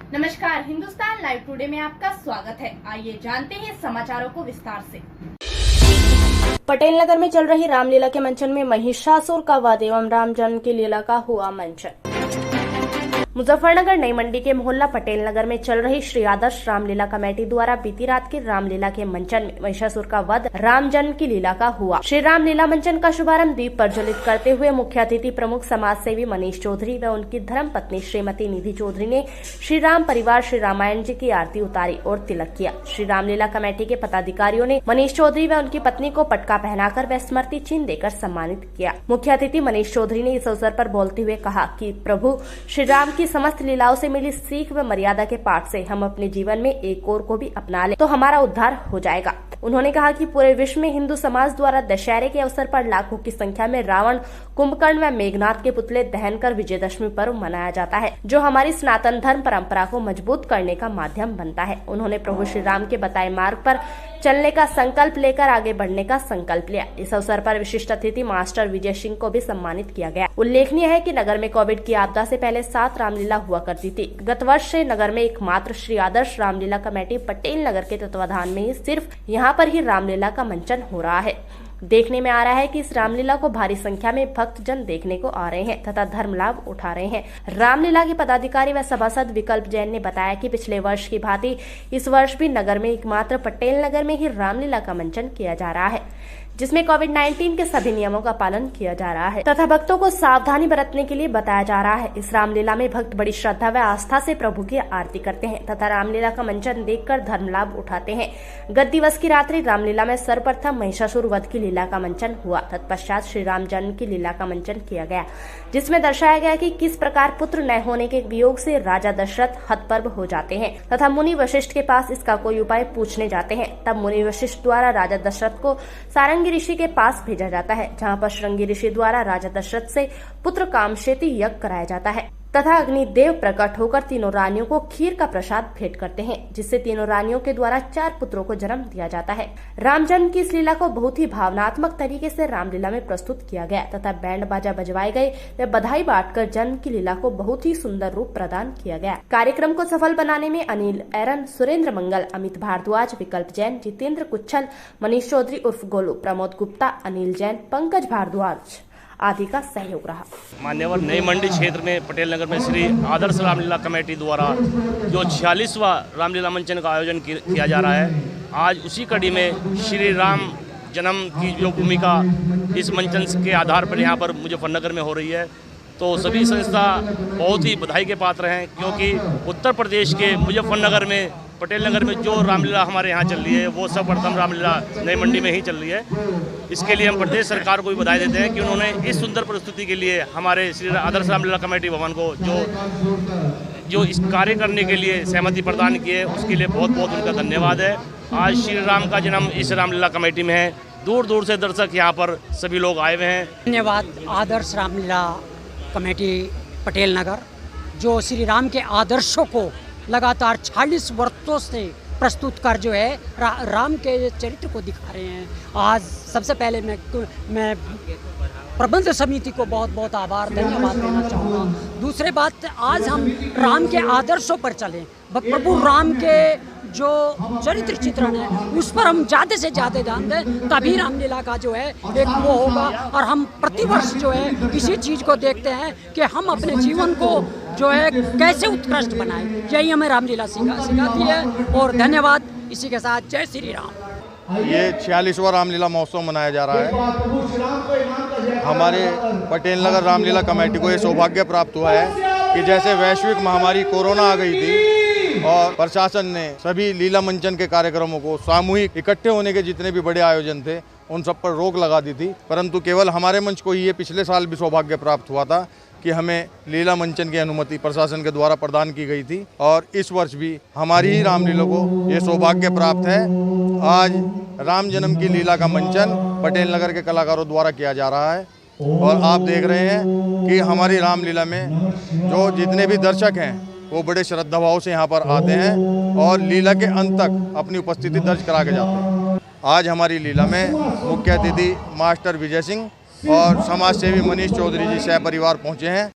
नमस्कार, Hindustan live today में आपका स्वागत है। आइए जानते हैं समाचारों को विस्तार से। पटेल नगर में चल रही रामलीला के मंचन में महिषासुर का वध एवं राम जन्म की लीला का हुआ मंचन। मुजफ्फरनगर नई मंडी के मोहल्ला पटेल नगर में चल रही श्री आदर्श रामलीला कमेटी द्वारा बीती रात की रामलीला के मंचन में महिषासुर का वध राम जन्म की लीला का हुआ। श्री रामलीला मंचन का शुभारंभ दीप प्रज्वलित करते हुए मुख्य अतिथि प्रमुख समाज सेवी मनीष चौधरी व उनकी धर्म पत्नी श्रीमती निधि चौधरी ने श्री राम परिवार श्री रामायण जी की आरती उतारी और तिलक किया। श्री रामलीला कमेटी के पदाधिकारियों ने मनीष चौधरी व उनकी पत्नी को पटका पहनाकर व स्मृति चिन्ह देकर सम्मानित किया। मुख्य अतिथि मनीष चौधरी ने इस अवसर पर बोलते हुए कहा कि प्रभु श्री राम की समस्त लीलाओं से मिली सीख व मर्यादा के पाठ से हम अपने जीवन में एक और को भी अपना लें तो हमारा उद्धार हो जाएगा। उन्होंने कहा कि पूरे विश्व में हिंदू समाज द्वारा दशहरे के अवसर पर लाखों की संख्या में रावण, कुंभकर्ण व मेघनाथ के पुतले दहन कर विजयदशमी पर्व मनाया जाता है, जो हमारी सनातन धर्म परंपरा को मजबूत करने का माध्यम बनता है। उन्होंने प्रभु श्री राम के बताए मार्ग पर चलने का संकल्प लेकर आगे बढ़ने का संकल्प लिया। इस अवसर पर विशिष्ट अतिथि मास्टर विजय सिंह को भी सम्मानित किया गया। उल्लेखनीय है कि नगर में कोविड की आपदा से पहले 7 रामलीला हुआ करती थी। गत वर्ष से नगर में एकमात्र श्री आदर्श रामलीला कमेटी पटेल नगर के तत्वाधान में ही सिर्फ यहाँ पर ही रामलीला का मंचन हो रहा है। देखने में आ रहा है कि इस रामलीला को भारी संख्या में भक्तजन देखने को आ रहे हैं तथा धर्म लाभ उठा रहे हैं। रामलीला के पदाधिकारी व सभासद विकल्प जैन ने बताया कि पिछले वर्ष की भांति इस वर्ष भी नगर में एकमात्र पटेल नगर में ही रामलीला का मंचन किया जा रहा है, जिसमें कोविड-19 के सभी नियमों का पालन किया जा रहा है तथा भक्तों को सावधानी बरतने के लिए बताया जा रहा है। इस रामलीला में भक्त बड़ी श्रद्धा व आस्था से प्रभु की आरती करते हैं तथा रामलीला का मंचन देखकर धर्म लाभ उठाते हैं। गत दिवस की रात्रि रामलीला में सर्वप्रथम महिषासुर वध की लीला का मंचन हुआ। तत्पश्चात श्री राम जन्म की लीला का मंचन किया गया, जिसमें दर्शाया गया कि किस प्रकार पुत्र न होने के वियोग से राजा दशरथ हतपर्व हो जाते हैं तथा मुनि वशिष्ठ के पास इसका कोई उपाय पूछने जाते हैं। तब मुनि वशिष्ठ द्वारा राजा दशरथ को सारंगी ऋषि के पास भेजा जाता है, जहाँ पर श्रृंगी ऋषि द्वारा राजा दशरथ से पुत्र कामशेती यज्ञ कराया जाता है तथा अग्निदेव प्रकट होकर तीनों रानियों को खीर का प्रसाद भेंट करते हैं, जिससे तीनों रानियों के द्वारा 4 पुत्रों को जन्म दिया जाता है। राम जन्म की इस लीला को बहुत ही भावनात्मक तरीके से रामलीला में प्रस्तुत किया गया तथा बैंड बाजा बजवाए गए व बधाई बांटकर जन्म की लीला को बहुत ही सुंदर रूप प्रदान किया गया। कार्यक्रम को सफल बनाने में अनिल एरन, सुरेंद्र मंगल, अमित भारद्वाज, विकल्प जैन, जितेंद्र कुच्छल, मनीष चौधरी उर्फ गोलू, प्रमोद गुप्ता, अनिल जैन, पंकज भारद्वाज आदि का सहयोग रहा। मान्यवर नई मंडी क्षेत्र में पटेल नगर में श्री आदर्श रामलीला कमेटी द्वारा जो 46वां रामलीला मंचन का आयोजन किया जा रहा है, आज उसी कड़ी में श्री राम जन्म की जो भूमिका इस मंचन के आधार पर यहाँ पर मुजफ्फरनगर में हो रही है, तो सभी संस्था बहुत ही बधाई के पात्र हैं, क्योंकि उत्तर प्रदेश के मुजफ्फरनगर में पटेल नगर में जो रामलीला हमारे यहाँ चल रही है वो सर्वप्रथम रामलीला नई मंडी में ही चल रही है। इसके लिए हम प्रदेश सरकार को भी बधाई देते हैं कि उन्होंने इस सुंदर प्रस्तुति के लिए हमारे श्री आदर्श रामलीला कमेटी भवन को जो इस कार्य करने के लिए सहमति प्रदान की है, उसके लिए बहुत बहुत उनका धन्यवाद है। आज श्री राम का जन्म इस रामलीला कमेटी में है। दूर दूर से दर्शक यहाँ पर सभी लोग आए हुए हैं। धन्यवाद आदर्श रामलीला कमेटी पटेल नगर, जो श्री राम के आदर्शों को लगातार 40 वर्षों से प्रस्तुत कर जो है राम के चरित्र को दिखा रहे हैं। आज सबसे पहले मैं प्रबंध समिति को बहुत बहुत आभार धन्यवाद देना चाहूँगा। दूसरी बात, आज हम राम के आदर्शों पर चलें, प्रभु राम के जो चरित्र चित्रण है उस पर हम ज़्यादा से ज़्यादा ध्यान दें, तभी रामलीला का जो है एक वो होगा। और हम प्रतिवर्ष जो है इसी चीज़ को देखते हैं कि हम अपने जीवन को जो है कैसे उत्कृष्ट बनाएं, यही हमें रामलीला सिखाती है। और धन्यवाद। इसी के साथ जय श्री राम। ये 46वां रामलीला महोत्सव मनाया जा रहा है। हमारे पटेल नगर रामलीला कमेटी को ये सौभाग्य प्राप्त हुआ है कि जैसे वैश्विक महामारी कोरोना आ गई थी और प्रशासन ने सभी लीला मंचन के कार्यक्रमों को, सामूहिक इकट्ठे होने के जितने भी बड़े आयोजन थे उन सब पर रोक लगा दी थी, परंतु केवल हमारे मंच को ही ये पिछले साल भी सौभाग्य प्राप्त हुआ था कि हमें लीला मंचन की अनुमति प्रशासन के द्वारा प्रदान की गई थी। और इस वर्ष भी हमारी ही रामलीला को ये सौभाग्य प्राप्त है। आज राम जन्म की लीला का मंचन पटेल नगर के कलाकारों द्वारा किया जा रहा है और आप देख रहे हैं कि हमारी रामलीला में जो जितने भी दर्शक हैं वो बड़े श्रद्धा भाव से यहाँ पर आते हैं और लीला के अंत तक अपनी उपस्थिति दर्ज करा के जाते हैं। आज हमारी लीला में मुख्य अतिथि मास्टर विजय सिंह और समाज सेवी मनीष चौधरी जी सह परिवार पहुँचे हैं।